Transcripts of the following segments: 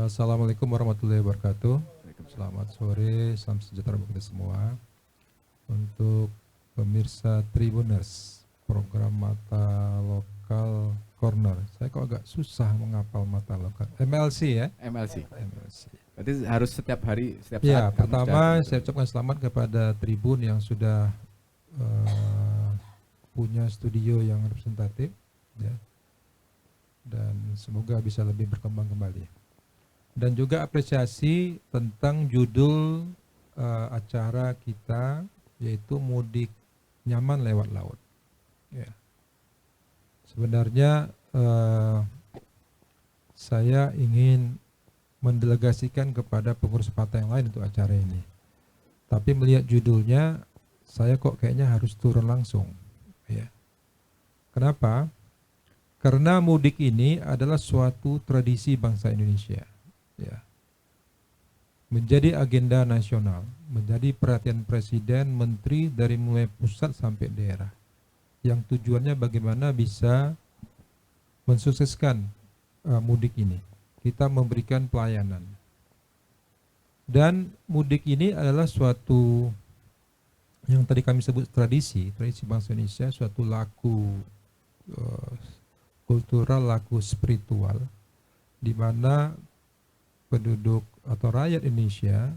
Assalamualaikum warahmatullahi wabarakatuh. Selamat sore, salam sejahtera bagi kita semua. Untuk pemirsa Tribuners, program Mata Lokal Corner. Saya kok agak susah menghafal mata lokal. MLC ya? MLC. MLC. Berarti harus setiap hari, setiap saat. Ya, kamu pertama sudah- saya ucapkan selamat kepada Tribun yang sudah punya studio yang representatif, ya. Dan semoga bisa lebih berkembang kembali. Dan juga apresiasi tentang judul acara kita, yaitu mudik nyaman lewat laut. Ya. Sebenarnya saya ingin mendelegasikan kepada pengurus partai yang lain untuk acara ini. Tapi melihat judulnya, saya kok kayaknya harus turun langsung. Ya. Kenapa? Karena mudik ini adalah suatu tradisi bangsa Indonesia. Ya. Menjadi agenda nasional, menjadi perhatian presiden, menteri dari mulai pusat sampai daerah. Yang tujuannya bagaimana bisa mensukseskan mudik ini. Kita memberikan pelayanan. Dan mudik ini adalah suatu yang tadi kami sebut tradisi bangsa Indonesia, suatu laku kultural, laku spiritual, di mana penduduk atau rakyat Indonesia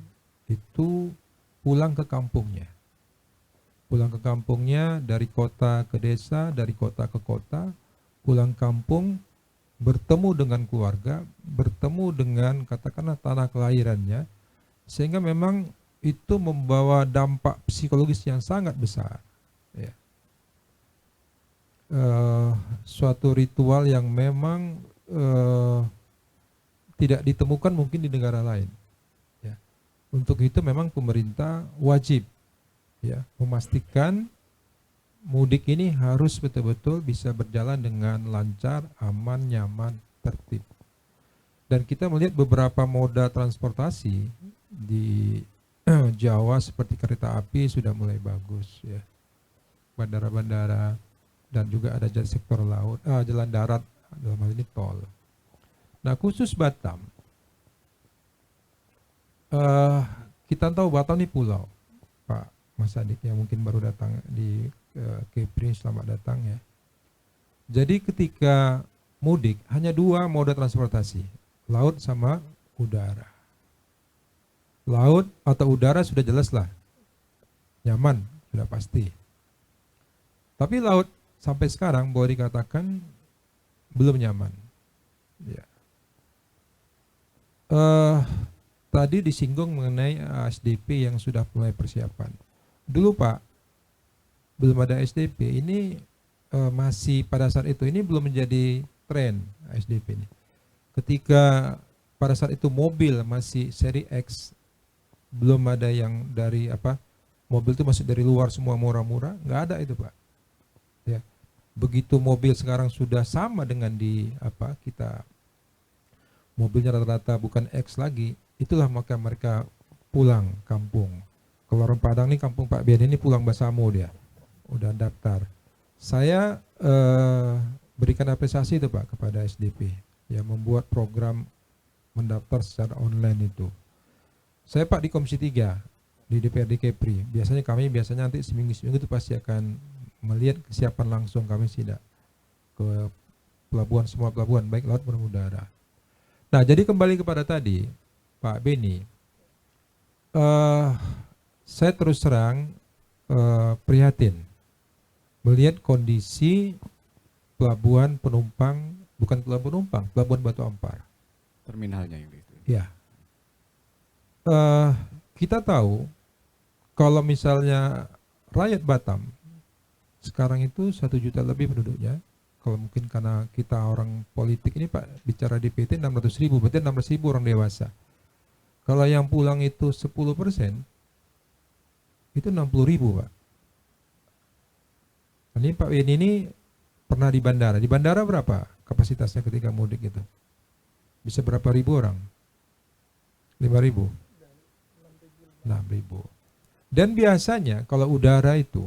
itu pulang ke kampungnya. Pulang ke kampungnya dari kota ke desa, dari kota ke kota, pulang kampung, bertemu dengan keluarga, bertemu dengan katakanlah tanah kelahirannya, sehingga memang itu membawa dampak psikologis yang sangat besar. Ya. Suatu ritual yang memang tidak ditemukan mungkin di negara lain. Ya. Untuk itu memang pemerintah wajib, ya, memastikan mudik ini harus betul-betul bisa berjalan dengan lancar, aman, nyaman, tertib. Dan kita melihat beberapa moda transportasi di Jawa seperti kereta api sudah mulai bagus, ya. Bandara-bandara, dan juga ada sektor laut, jalan darat, dalam hal ini tol. Nah, khusus Batam, kita tahu Batam ini pulau, Pak Mas Adik yang mungkin baru datang di Kepri, selamat datang ya. Jadi ketika mudik hanya dua moda transportasi, laut sama udara. Laut atau udara sudah jelas lah, nyaman, sudah pasti. Tapi laut sampai sekarang boleh dikatakan belum nyaman. Ya. Tadi disinggung mengenai SDP yang sudah mulai persiapan. Dulu Pak, belum ada SDP. Ini masih pada saat itu ini belum menjadi tren SDP ini. Ketika pada saat itu mobil masih seri X, belum ada yang dari mobil itu masih dari luar semua murah-murah, nggak ada itu Pak. Ya. Begitu mobil sekarang sudah sama dengan kita mobilnya rata-rata bukan X lagi, itulah maka mereka pulang kampung. Kalau orang Padang nih, kampung Pak Bian ini pulang Basamo dia, udah daftar. Saya berikan apresiasi itu Pak kepada SDP yang membuat program mendaftar secara online itu. Saya Pak di Komisi 3 di DPRD Kepri, biasanya nanti seminggu itu pasti akan melihat kesiapan langsung kami sidak ke pelabuhan, semua pelabuhan baik laut maupun udara. Nah, jadi kembali kepada tadi Pak Beni, saya terus terang prihatin melihat kondisi pelabuhan penumpang, bukan pelabuhan penumpang, pelabuhan Batu Ampar. Terminalnya yang itu. Ya, kita tahu kalau misalnya rakyat Batam sekarang itu 1 juta lebih penduduknya. Kalau mungkin karena kita orang politik ini Pak bicara DPT 600.000, berarti 600.000 orang dewasa. Kalau yang pulang itu 10%, itu 60.000 Pak. Ini Pak Wen ini pernah di bandara. Di bandara berapa kapasitasnya ketika mudik itu? Bisa berapa ribu orang? 5.000? 6.000. Dan biasanya kalau udara itu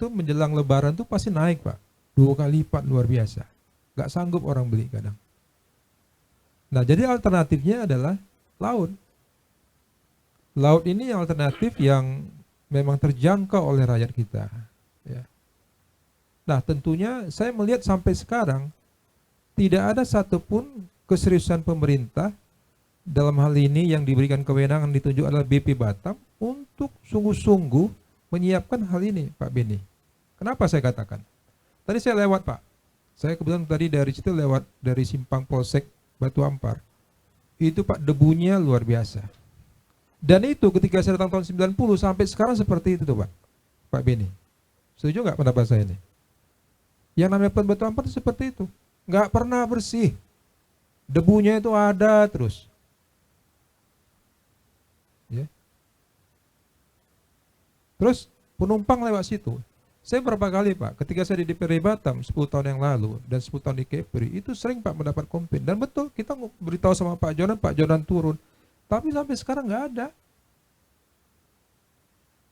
menjelang lebaran tuh pasti naik Pak, 2 kali lipat, luar biasa. Gak sanggup orang beli kadang. Nah, jadi alternatifnya adalah laut. Laut ini alternatif yang memang terjangkau oleh rakyat kita. Ya. Nah, tentunya saya melihat sampai sekarang tidak ada satupun keseriusan pemerintah dalam hal ini yang diberikan kewenangan ditunjuk adalah BP Batam untuk sungguh-sungguh menyiapkan hal ini, Pak Beni. Kenapa saya katakan? Tadi saya lewat, Pak. Saya kebetulan tadi dari situ lewat dari simpang Polsek Batu Ampar. Itu Pak debunya luar biasa. Dan itu ketika saya datang tahun 90 sampai sekarang seperti itu tuh Pak. Pak Beni. Setuju nggak pendapat saya ini? Yang namanya Batu Ampar itu seperti itu. Nggak pernah bersih. Debunya itu ada terus. Ya. Terus penumpang lewat situ. Saya berapa kali Pak, ketika saya di DPRD Batam 10 tahun yang lalu dan 10 tahun di Kepri, itu sering Pak mendapat komplain. Dan betul, kita beritahu sama Pak Jonan turun. Tapi sampai sekarang nggak ada.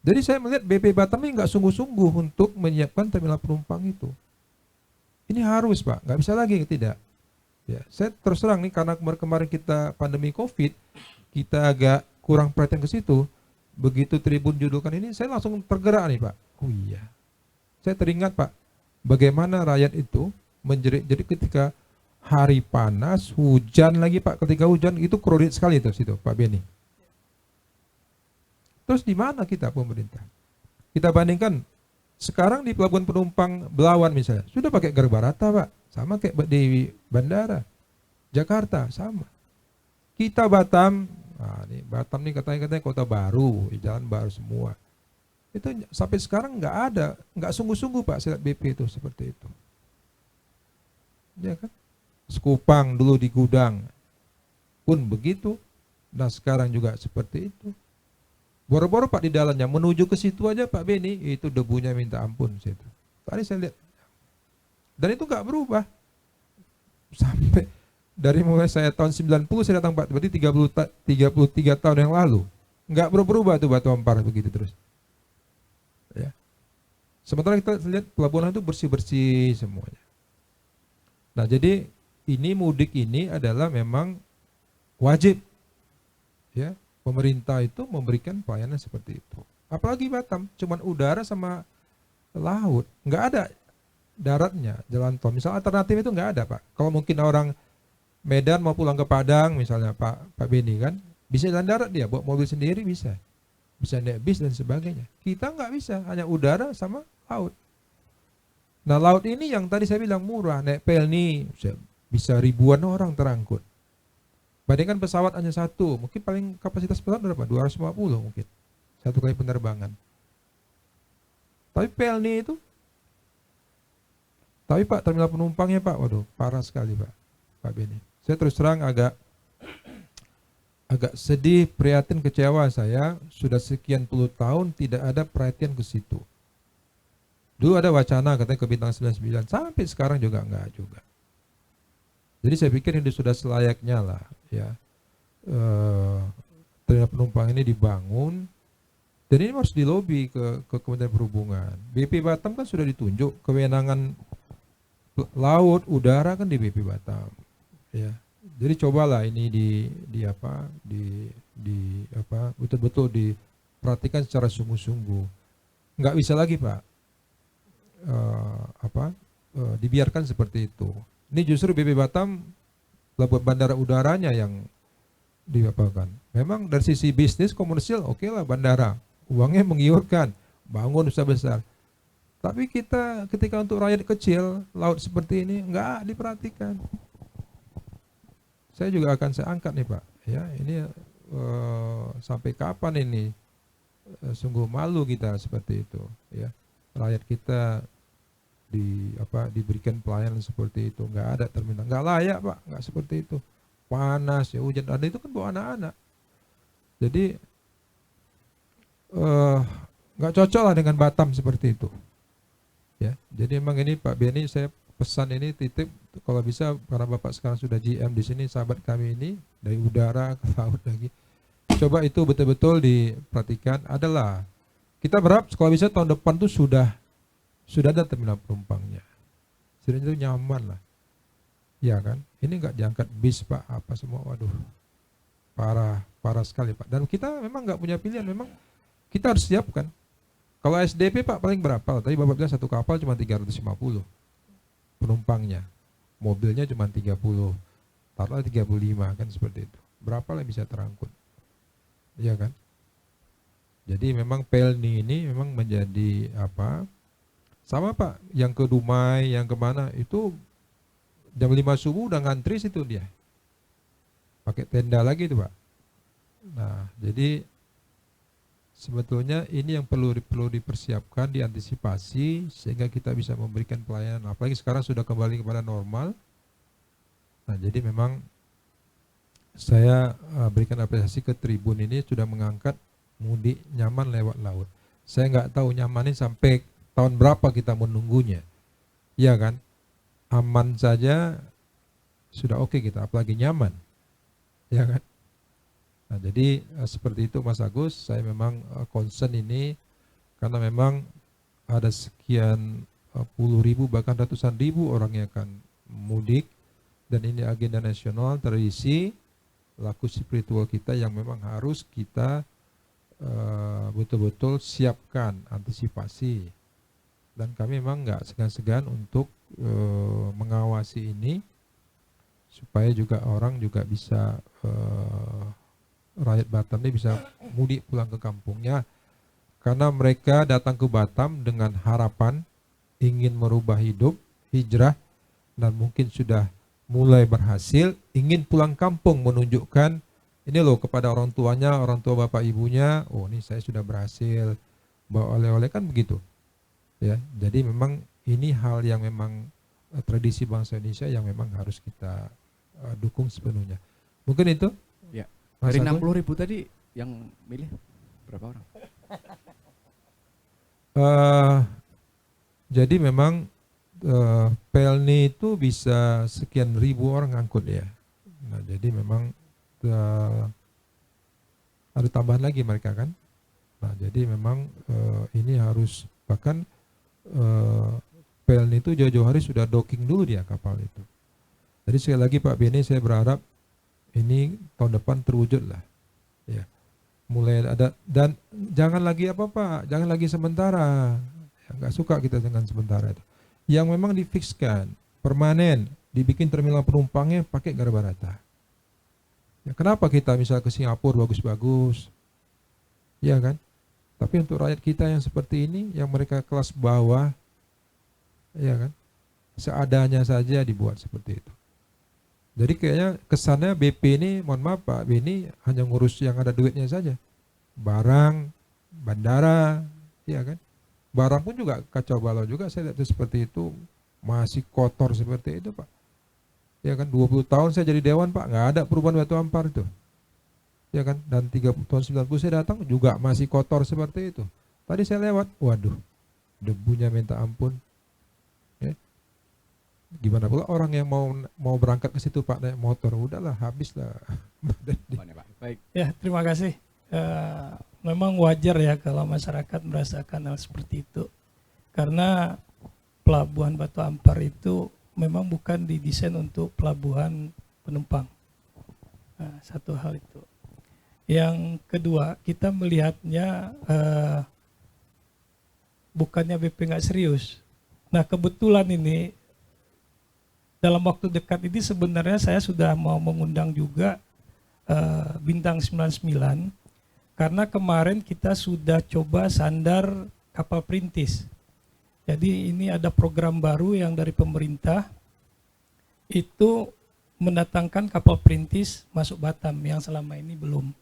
Jadi saya melihat BP Batam ini nggak sungguh-sungguh untuk menyiapkan terminal penumpang itu. Ini harus Pak, nggak bisa lagi tidak. Ya, saya terus terang nih karena kemarin kita pandemi COVID, kita agak kurang perhatian ke situ. Begitu Tribun judulkan ini, saya langsung tergerak nih Pak. Oh iya, saya teringat Pak, bagaimana rakyat itu menjerit-jerit ketika hari panas, hujan lagi Pak. Ketika hujan itu kredit sekali tuh situ Pak Beni. Terus di mana kita pemerintah? Kita bandingkan sekarang di pelabuhan penumpang Belawan misalnya, sudah pakai Garbarata Pak, sama kayak di bandara Jakarta sama. Kita Batam, nah nih Batam nih katanya kota baru, jalan baru semua. Itu sampai sekarang nggak ada, nggak sungguh-sungguh Pak saya lihat BP itu seperti itu. Ya kan? Sekupang dulu di Gudang pun begitu. Nah sekarang juga seperti itu. Boro-boro Pak di dalamnya menuju ke situ aja Pak Beni itu debunya minta ampun situ. Tadi saya lihat. Dan itu nggak berubah. Sampai dari mulai saya tahun 90 saya datang Pak, berarti 33 tahun yang lalu. Nggak berubah tuh Batu Ampar begitu terus. Ya. Sementara kita lihat pelabuhan itu bersih-bersih semuanya. Nah jadi ini mudik ini adalah memang wajib ya pemerintah itu memberikan pelayanan seperti itu. Apalagi Batam cuman udara sama laut, nggak ada daratnya jalan tol. Misal alternatif itu nggak ada Pak. Kalau mungkin orang Medan mau pulang ke Padang misalnya Pak Beni kan bisa jalan darat dia bawa mobil sendiri bisa naik bis dan sebagainya. Kita nggak bisa, hanya udara sama laut. Nah laut ini yang tadi saya bilang murah, naik Pelni bisa ribuan orang terangkut. Bandingkan pesawat hanya satu, mungkin paling kapasitas pesawat berapa? 250 mungkin. Satu kali penerbangan. Tapi Pelni itu, tapi Pak terminal penumpangnya Pak, waduh parah sekali Pak Beni. Saya terus terang agak sedih, prihatin, kecewa saya sudah sekian puluh tahun tidak ada perhatian ke situ. Dulu ada wacana katanya ke Bintang 99, sampai sekarang juga enggak juga. Jadi saya pikir ini sudah selayaknya lah ya terminal penumpang ini dibangun dan ini harus dilobi ke Kementerian Perhubungan. BP Batam kan sudah ditunjuk kewenangan laut, udara kan di BP Batam. Ya. Jadi cobalah ini betul-betul diperhatikan secara sungguh-sungguh. Nggak bisa lagi Pak dibiarkan seperti itu. Ini justru BP Batam pelabuhan bandara udaranya yang diapakan. Memang dari sisi bisnis komersial oke lah bandara, uangnya menggiurkan, bangun besar-besar. Tapi kita ketika untuk rakyat kecil laut seperti ini nggak diperhatikan. Saya juga akan saya angkat nih Pak. Ya ini sampai kapan ini sungguh malu kita seperti itu. Ya rakyat kita diberikan pelayanan seperti itu, nggak ada terminal, nggak layak Pak, nggak seperti itu, panas ya hujan, ada itu kan bawa anak-anak, jadi nggak cocok lah dengan Batam seperti itu, ya. Jadi memang ini Pak Beni saya pesan ini titip kalau bisa karena Bapak sekarang sudah GM di sini, sahabat kami ini dari udara ke laut lagi, coba itu betul-betul diperhatikan. Adalah kita berharap kalau bisa tahun depan tuh sudah ada terminal penumpangnya. Sudah itu nyaman lah. Ya kan? Ini nggak diangkat bis Pak, apa semua, waduh, parah, parah sekali Pak. Dan kita memang nggak punya pilihan, memang kita harus siapkan. Kalau SDP Pak paling berapa? Tadi Bapak bilang satu kapal cuma 350 penumpangnya, mobilnya cuma 30, taruhlah 35 kan seperti itu. Berapa lah bisa terangkut? Iya kan? Jadi memang Pelni ini memang menjadi apa? Sama Pak, yang ke Dumai, yang kemana itu jam 5 subuh udah ngantri situ dia. Pakai tenda lagi tuh Pak. Nah, jadi sebetulnya ini yang perlu dipersiapkan, diantisipasi sehingga kita bisa memberikan pelayanan. Apalagi sekarang sudah kembali kepada normal. Nah, jadi memang saya berikan apresiasi ke Tribun ini sudah mengangkat mudik nyaman lewat laut. Saya nggak tahu nyaman ini sampai tahun berapa kita menunggunya. Iya kan? Aman saja sudah oke kita, apalagi nyaman. Ya kan? Nah, jadi seperti itu Mas Agus, saya memang concern ini karena memang ada sekian puluh ribu bahkan ratusan ribu orang yang akan mudik, dan ini agenda nasional, tradisi, laku spiritual kita yang memang harus kita betul-betul siapkan, antisipasi. Dan kami memang nggak segan-segan untuk mengawasi ini supaya juga orang juga bisa rakyat Batam ini bisa mudik pulang ke kampungnya, karena mereka datang ke Batam dengan harapan ingin merubah hidup, hijrah, dan mungkin sudah mulai berhasil, ingin pulang kampung menunjukkan ini loh kepada orang tuanya, orang tua bapak ibunya, oh ini saya sudah berhasil, bawa oleh-oleh kan begitu. Ya, jadi memang ini hal yang memang tradisi bangsa Indonesia yang memang harus kita dukung sepenuhnya. Mungkin itu. Ya. Mas Dari Agung? 60.000 tadi yang milih berapa orang? Jadi memang Pelni itu bisa sekian ribu orang ngangkut ya. Nah, jadi memang ada tambahan lagi mereka kan. Nah, jadi memang ini harus bahkan Pelni itu jauh-jauh hari sudah docking dulu dia kapal itu. Jadi sekali lagi Pak Beni, saya berharap ini tahun depan terwujud lah. Ya. Mulai ada, dan jangan lagi apa Pak, jangan lagi sementara. Ya, nggak suka kita dengan sementara itu. Yang memang difikskan, permanen, dibikin terminal penumpangnya pakai Garabarata. Ya, kenapa kita misal ke Singapura bagus-bagus, ya kan? Tapi untuk rakyat kita yang seperti ini, yang mereka kelas bawah, ya kan, seadanya saja dibuat seperti itu. Jadi kayaknya kesannya BP ini, mohon maaf Pak, ini hanya ngurus yang ada duitnya saja. Barang, bandara, ya kan. Barang pun juga kacau balau juga, saya lihat seperti itu, masih kotor seperti itu Pak. Ya kan, 20 tahun saya jadi dewan Pak, nggak ada perubahan batu ampar itu. Ya kan, dan 30 tahun 90 saya datang juga masih kotor seperti itu. Tadi saya lewat, waduh, debunya minta ampun. Ya. Gimana pula orang yang mau berangkat ke situ Pak naik motor, udahlah habislah. Baik. Ya, terima kasih. Memang wajar ya kalau masyarakat merasakan hal seperti itu, karena pelabuhan Batu Ampar itu memang bukan didesain untuk pelabuhan penumpang. Nah, satu hal itu. Yang kedua, kita melihatnya bukannya BP nggak serius. Nah, kebetulan ini dalam waktu dekat ini sebenarnya saya sudah mau mengundang juga Bintang 99, karena kemarin kita sudah coba sandar kapal perintis. Jadi ini ada program baru yang dari pemerintah itu mendatangkan kapal perintis masuk Batam yang selama ini belum.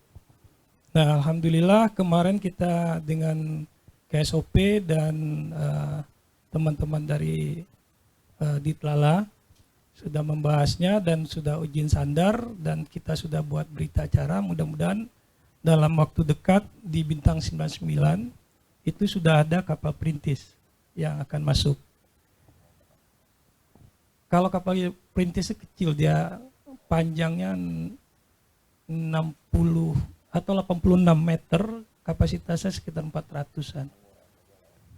Nah, alhamdulillah kemarin kita dengan KSOP dan teman-teman dari Ditlala sudah membahasnya dan sudah izin sandar, dan kita sudah buat berita acara. Mudah-mudahan dalam waktu dekat di Bintang 99 itu sudah ada kapal perintis yang akan masuk. Kalau kapal perintis kecil, dia panjangnya 60 atau 86 meter, kapasitasnya sekitar 400-an.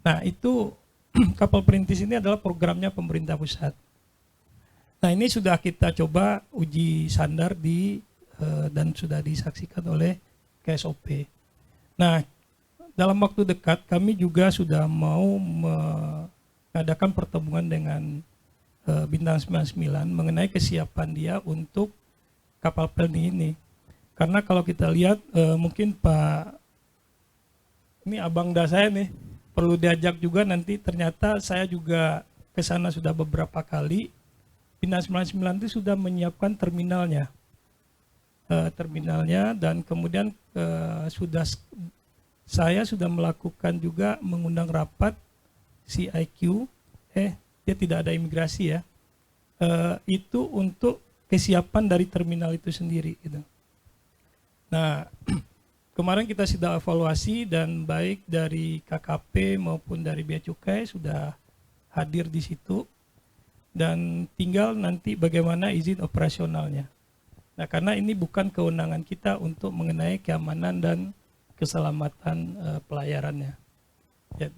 Nah, itu kapal perintis ini adalah programnya pemerintah pusat. Nah, Nah ini sudah kita coba uji sandar dan sudah disaksikan oleh KSOP. Nah dalam waktu dekat kami juga sudah mau mengadakan pertemuan dengan Bintang 99 mengenai kesiapan dia untuk kapal pelni ini. Karena kalau kita lihat mungkin ini abang dah saya nih perlu diajak juga nanti. Ternyata saya juga ke sana sudah beberapa kali. Bintang 99 itu sudah menyiapkan terminalnya, dan kemudian saya sudah melakukan juga mengundang rapat CIQ, dia tidak ada imigrasi ya, itu untuk kesiapan dari terminal itu sendiri gitu. Nah kemarin kita sudah evaluasi dan baik dari KKP maupun dari Bea Cukai sudah hadir di situ dan tinggal nanti bagaimana izin operasionalnya. Nah karena ini bukan kewenangan kita untuk mengenai keamanan dan keselamatan pelayarannya. Ya.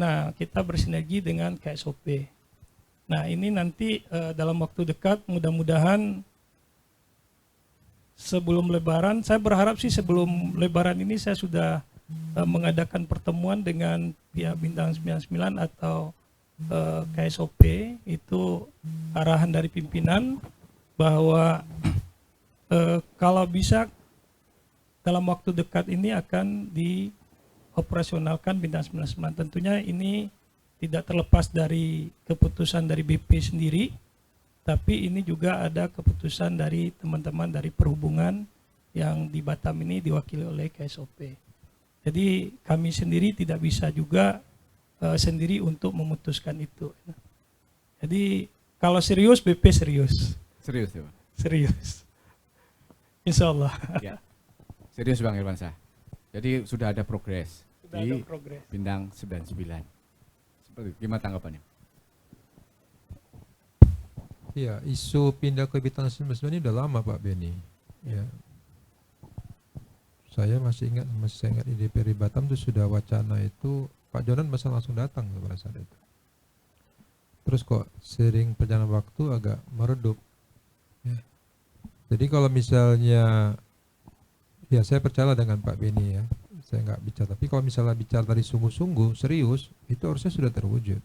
Nah kita bersinergi dengan KSOP. Nah ini nanti dalam waktu dekat mudah-mudahan sebelum Lebaran, saya berharap sih sebelum Lebaran ini saya sudah mengadakan pertemuan dengan pihak Bintang 99 atau KSOP, itu arahan dari pimpinan bahwa kalau bisa dalam waktu dekat ini akan dioperasionalkan Bintang 99. Tentunya ini tidak terlepas dari keputusan dari BP sendiri, tapi ini juga ada keputusan dari teman-teman dari perhubungan yang di Batam ini diwakili oleh KSOP. Jadi kami sendiri tidak bisa juga sendiri untuk memutuskan itu. Jadi kalau serius BP serius. Serius ya Pak? Serius. Insya Allah. Ya. Serius Bang Irwansyah. Jadi sudah ada progres Sudah di ada progres. Bintang 99. Seperti gimana tanggapannya? Ya, isu pindah ke Bintang 99 ini udah lama Pak Beni. Ya. Saya masih ingat di DPR Batam itu sudah wacana itu, Pak Jonan masa langsung datang pada saat itu. Terus kok sering perjalanan waktu agak meredup. Ya. Jadi kalau misalnya, ya saya percaya dengan Pak Beni ya, saya nggak bicara. Tapi kalau misalnya bicara dari sungguh-sungguh, serius, itu harusnya sudah terwujud.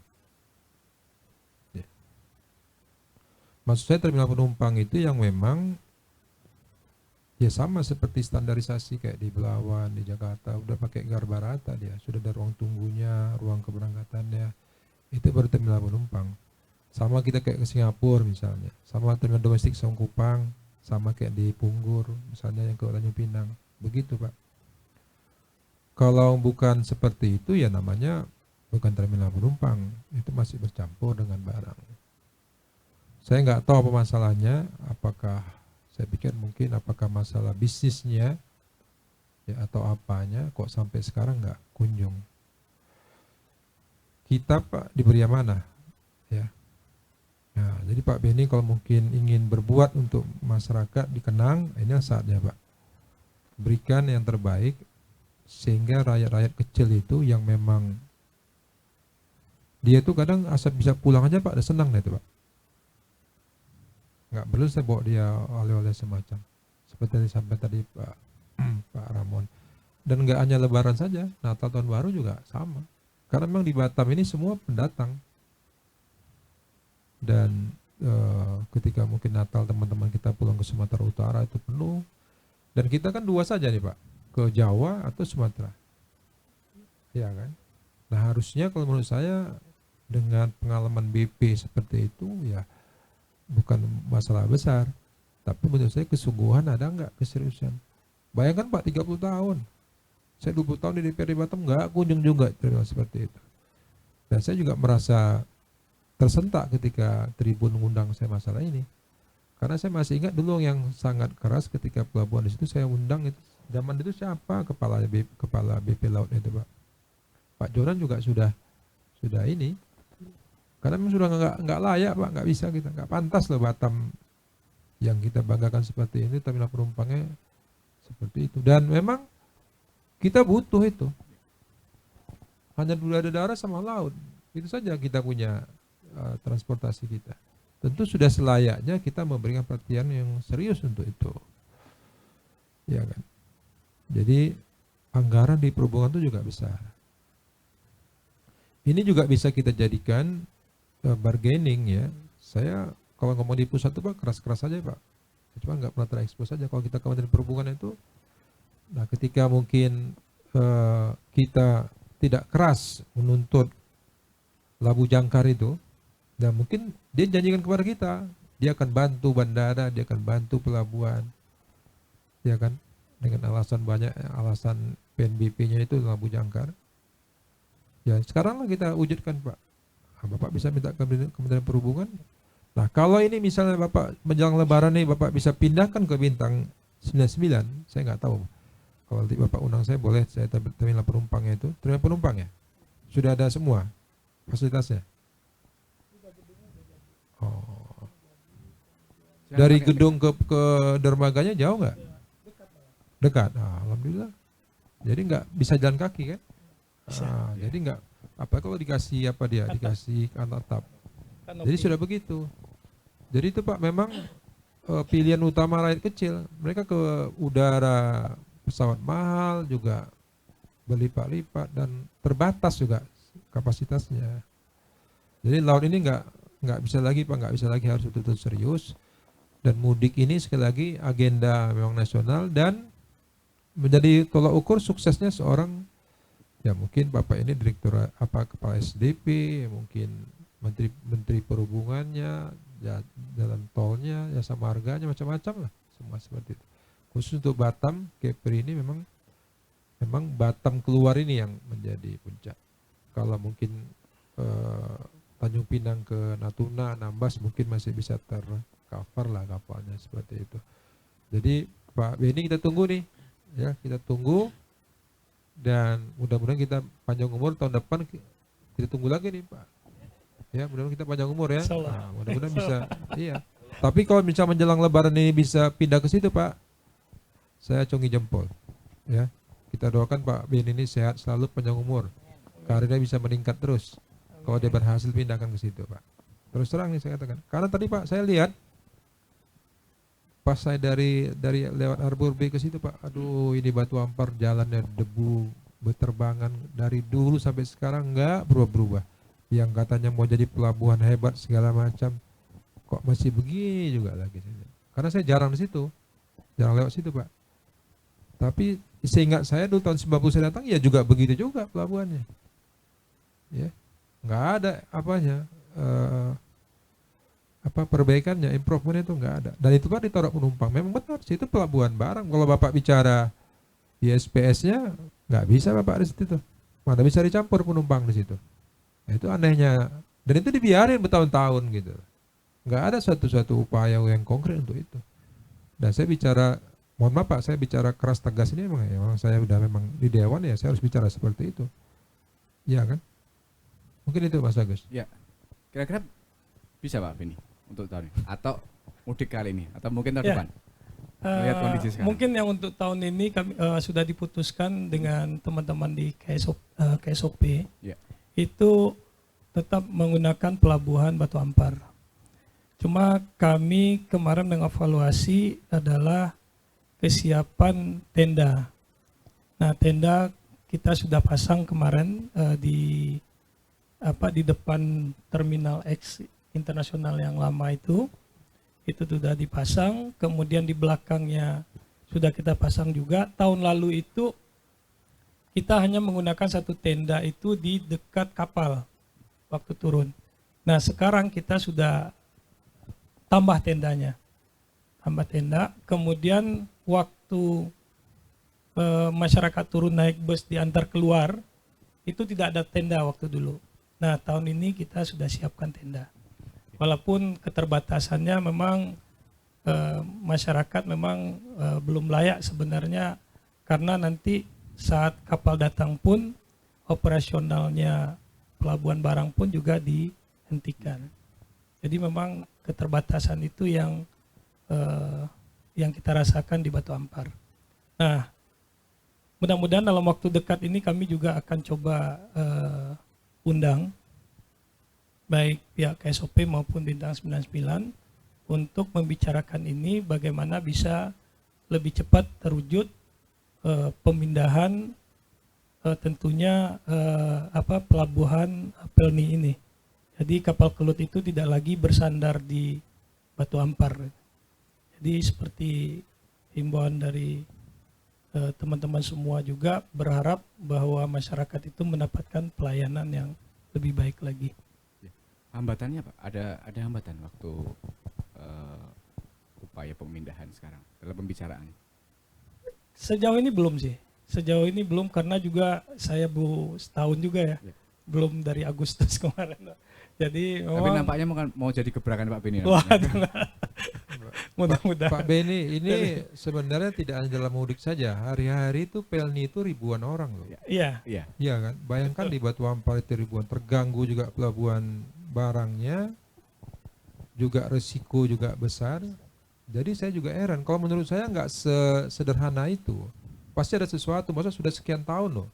Ya. Maksud saya terminal penumpang itu yang memang ya sama seperti standarisasi kayak di Belawan, di Jakarta, udah pakai garba rata dia, sudah ada ruang tunggunya, ruang keberangkatannya, itu baru terminal penumpang. Sama kita kayak ke Singapura misalnya, sama terminal domestik Songkupang, sama kayak di Punggur, misalnya yang ke Tanjung Pinang, begitu Pak. Kalau bukan seperti itu ya namanya bukan terminal penumpang, itu masih bercampur dengan barang. Saya nggak tahu apa masalahnya, apakah saya pikir mungkin apakah masalah bisnisnya ya atau apanya kok sampai sekarang nggak kunjung. Kita Pak diberi amanah ya. Nah, jadi Pak Beni kalau mungkin ingin berbuat untuk masyarakat di Kenang, ini saatnya Pak. Berikan yang terbaik sehingga rakyat-rakyat kecil itu yang memang dia tuh kadang asal bisa pulang aja Pak, udah senang deh itu Pak. Nggak perlu saya bawa dia oleh-oleh semacam seperti yang disampaikan tadi Pak Ramon. Dan nggak hanya Lebaran saja, Natal Tahun Baru juga sama. Karena memang di Batam ini semua pendatang. Dan ketika mungkin Natal teman-teman kita pulang ke Sumatera Utara itu penuh. Dan kita kan dua saja nih Pak, ke Jawa atau Sumatera. Ya kan? Nah harusnya kalau menurut saya dengan pengalaman BP seperti itu ya bukan masalah besar, tapi menurut saya kesungguhan ada nggak, keseriusan. Bayangkan Pak 30 tahun, saya 20 tahun di DPR di Batam nggak kunjung juga terminal seperti itu. Dan saya juga merasa tersentak ketika Tribun mengundang saya masalah ini, karena saya masih ingat dulu yang sangat keras ketika pelabuhan di situ saya undang itu. Zaman itu siapa kepala BP Laut itu Pak? Pak Jonan juga sudah ini. Karena memang sudah nggak layak Pak, nggak bisa kita, nggak pantas loh Batam yang kita banggakan seperti ini, terminal penumpangnya seperti itu. Dan memang kita butuh itu. Hanya dulu ada darat sama laut, itu saja kita punya transportasi kita. tentu sudah selayaknya kita memberikan perhatian yang serius untuk itu. Ya kan? Jadi anggaran di perhubungan itu juga besar. Ini juga bisa kita jadikan bargaining ya. Saya kalau ngomong di pusat itu Pak keras-keras saja Pak. Cuma nggak pernah terekspos saja kalau kita Kementerian Perhubungan itu. Nah ketika mungkin kita tidak keras menuntut Labu Jangkar itu, dan mungkin dia janjikan kepada kita, dia akan bantu bandara, dia akan bantu pelabuhan, ya kan, dengan alasan banyak, alasan PNBP-nya itu Labu Jangkar. Ya sekarang lah kita wujudkan Pak. Bapak bisa minta ke Kementerian Perhubungan. Nah kalau ini misalnya Bapak menjelang Lebaran nih Bapak bisa pindahkan ke Bintang 99, saya nggak tahu. Kalau nanti Bapak undang saya boleh saya terminal penumpangnya itu, terminal penumpang ya, sudah ada semua fasilitasnya. Oh. Dari gedung ke dermaganya jauh nggak? Dekat. Nah, alhamdulillah. Jadi nggak bisa jalan kaki kan? Jadi nggak apa kalau dikasih apa dia dikasih atap. Jadi sudah begitu. Jadi itu Pak memang pilihan utama rakyat kecil. Mereka ke udara pesawat mahal juga berlipat-lipat dan terbatas juga kapasitasnya. Jadi laut ini nggak bisa lagi Pak, nggak bisa lagi, harus betul-betul serius. Dan mudik ini sekali lagi agenda memang nasional dan menjadi tolak ukur suksesnya seorang, ya mungkin Bapak ini direktur apa kepala SDP, mungkin menteri perhubungannya, jalan tolnya, jasa marganya, macam-macam lah, semua seperti itu. Khusus untuk Batam, Kepri ini memang Batam keluar ini yang menjadi puncak. Kalau mungkin Tanjung Pinang ke Natuna, Nambas mungkin masih bisa tercover lah kapalnya seperti itu. Jadi Pak Beni kita tunggu nih, ya kita tunggu dan mudah-mudahan kita panjang umur tahun depan kita tunggu lagi nih Pak. Ya mudah-mudahan kita panjang umur ya. Nah, mudah-mudahan bisa. Iya. Tapi kalau misalnya menjelang Lebaran ini bisa pindah ke situ Pak, saya acungi jempol. Ya kita doakan Pak Beni ini sehat selalu, panjang umur, karirnya bisa meningkat terus. Kalau dia berhasil pindahkan ke situ Pak. Terus terang nih saya katakan. Karena tadi Pak saya lihat pas saya dari lewat Harbor Bay ke situ Pak, aduh ini Batu Ampar jalannya debu berterbangan dari dulu sampai sekarang nggak berubah-berubah. Yang katanya mau jadi pelabuhan hebat segala macam, kok masih begini juga lagi. Karena saya jarang di situ, jarang lewat situ Pak. Tapi seingat saya dulu tahun 90 saya datang ya juga begitu juga pelabuhannya. Ya. Nggak ada apanya perbaikannya, improvementnya itu nggak ada. Dan itu Pak ditaruh penumpang. Memang benar, situ pelabuhan barang. Kalau Bapak bicara ISPS-nya nggak bisa Bapak di situ. Mana bisa dicampur penumpang di situ. Nah, itu anehnya. Dan itu dibiarin bertahun-tahun gitu. Nggak ada suatu upaya yang konkret untuk itu. Dan saya bicara, mohon maaf Pak, saya bicara keras tegas ini memang saya udah memang di Dewan ya saya harus bicara seperti itu. Iya kan? Mungkin itu Mas Agus. Ya, kira-kira bisa Pak Beni untuk tahun ini atau mudik kali ini atau mungkin tahun depan? Lihat kondisi sekarang. Mungkin yang untuk tahun ini kami sudah diputuskan dengan teman-teman di KSOP Ya. itu tetap menggunakan pelabuhan Batu Ampar. Cuma kami kemarin mengevaluasi adalah kesiapan tenda. Nah tenda kita sudah pasang kemarin di depan Terminal X internasional yang lama itu sudah dipasang. Kemudian di belakangnya sudah kita pasang juga. Tahun lalu itu kita hanya menggunakan satu tenda itu di dekat kapal waktu turun. Nah sekarang kita sudah tambah tendanya, tambah tenda. Kemudian waktu masyarakat turun naik bus diantar keluar itu tidak ada tenda waktu dulu. Nah tahun ini kita sudah siapkan tenda. Walaupun keterbatasannya memang masyarakat memang belum layak sebenarnya, karena nanti saat kapal datang pun operasionalnya pelabuhan barang pun juga dihentikan. Jadi memang keterbatasan itu yang kita rasakan di Batu Ampar. Nah, mudah-mudahan dalam waktu dekat ini kami juga akan coba undang baik pihak KSOP maupun Bintang 99 untuk membicarakan ini bagaimana bisa lebih cepat terwujud pemindahan tentunya pelabuhan Pelni ini. Jadi kapal kelut itu tidak lagi bersandar di Batu Ampar. Jadi seperti himbauan dari teman-teman semua juga berharap bahwa masyarakat itu mendapatkan pelayanan yang lebih baik lagi. Hambatannya Pak, ada hambatan waktu upaya pemindahan sekarang dalam pembicaraan? Sejauh ini belum sih. Sejauh ini belum karena juga saya setahun juga ya. Belum dari Agustus kemarin. Jadi Tapi nampaknya mau jadi gebrakan Pak Beni. waduh, mudah-mudahan. Pak Beni, ini sebenarnya tidak hanya dalam mudik saja. Hari-hari itu Pelni itu ribuan orang loh. Iya, Iya. Iya kan? Bayangkan di Batu Ampar itu ribuan, terganggu juga pelabuhan barangnya, juga resiko juga besar. Jadi saya juga heran. Kalau menurut saya nggak sederhana itu. Pasti ada sesuatu. Masa sudah sekian tahun loh.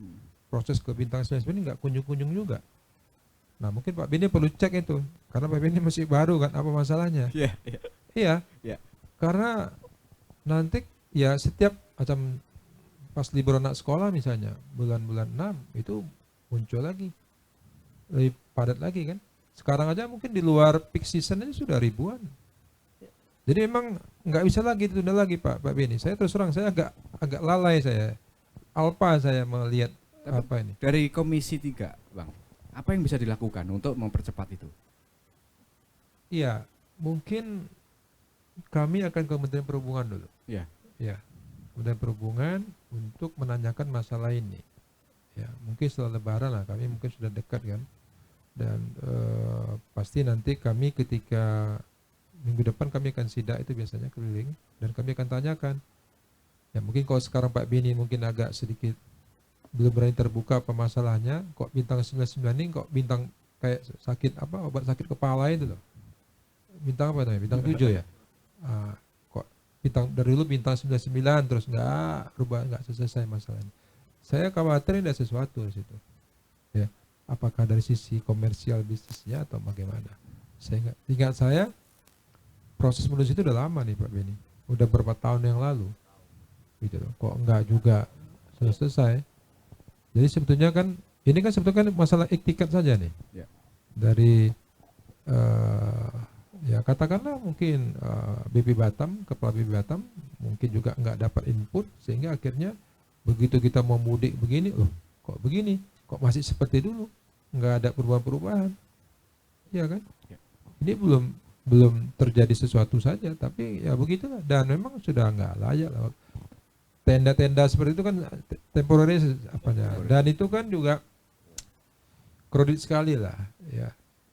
Proses ke Bintang 99 ini nggak kunjung-kunjung juga. Nah mungkin Pak Beni perlu cek itu. Karena Pak Beni masih baru kan, apa masalahnya? Iya, iya. Iya. Iya. Karena nanti ya setiap macam pas libur anak sekolah misalnya bulan-bulan 6 itu muncul lagi. Lebih padat lagi kan. Sekarang aja mungkin di luar peak season aja sudah ribuan. Jadi memang nggak bisa lagi ditunda lagi Pak Beni. Saya terus terang saya agak lalai saya. Alpa saya melihat Tapi apa ini. dari Komisi 3, Bang, apa yang bisa dilakukan untuk mempercepat itu? Iya, mungkin kami akan ke Kementerian Perhubungan dulu. Iya. Ya, Kementerian Perhubungan untuk menanyakan masalah ini. Ya, mungkin setelah Lebaran lah, kami mungkin sudah dekat kan. Dan pasti nanti kami ketika minggu depan kami akan sidak itu biasanya keliling dan kami akan tanyakan. Ya mungkin kalau sekarang Pak Beni mungkin agak sedikit belum berani terbuka apa masalahnya, kok Bintang 99 ini kok bintang kayak sakit apa obat sakit kepala itu loh. Bintang apa namanya? Bintang 7 ya. Kok bintang dari dulu Bintang 99 terus nggak selesai masalahnya. Saya khawatir ada sesuatu di situ. Ya, apakah dari sisi komersial bisnisnya atau bagaimana? Saya ingat saya proses menulis itu udah lama nih Pak Beni. Udah berapa tahun yang lalu. Gitu loh. Kok enggak juga selesai. Jadi sebetulnya kan ini kan sebetulnya kan masalah etiket saja nih. Ya. Dari ya katakanlah mungkin BP Batam, kepala BP Batam mungkin juga nggak dapat input sehingga akhirnya begitu kita mau mudik begini, loh kok begini, kok masih seperti dulu, nggak ada perubahan-perubahan, ya kan? Ya. Ini belum terjadi sesuatu saja, tapi ya begitulah dan memang sudah nggak layak lah. Tenda-tenda seperti itu kan temporary apanya, dan itu kan juga kredit sekali lah, ya.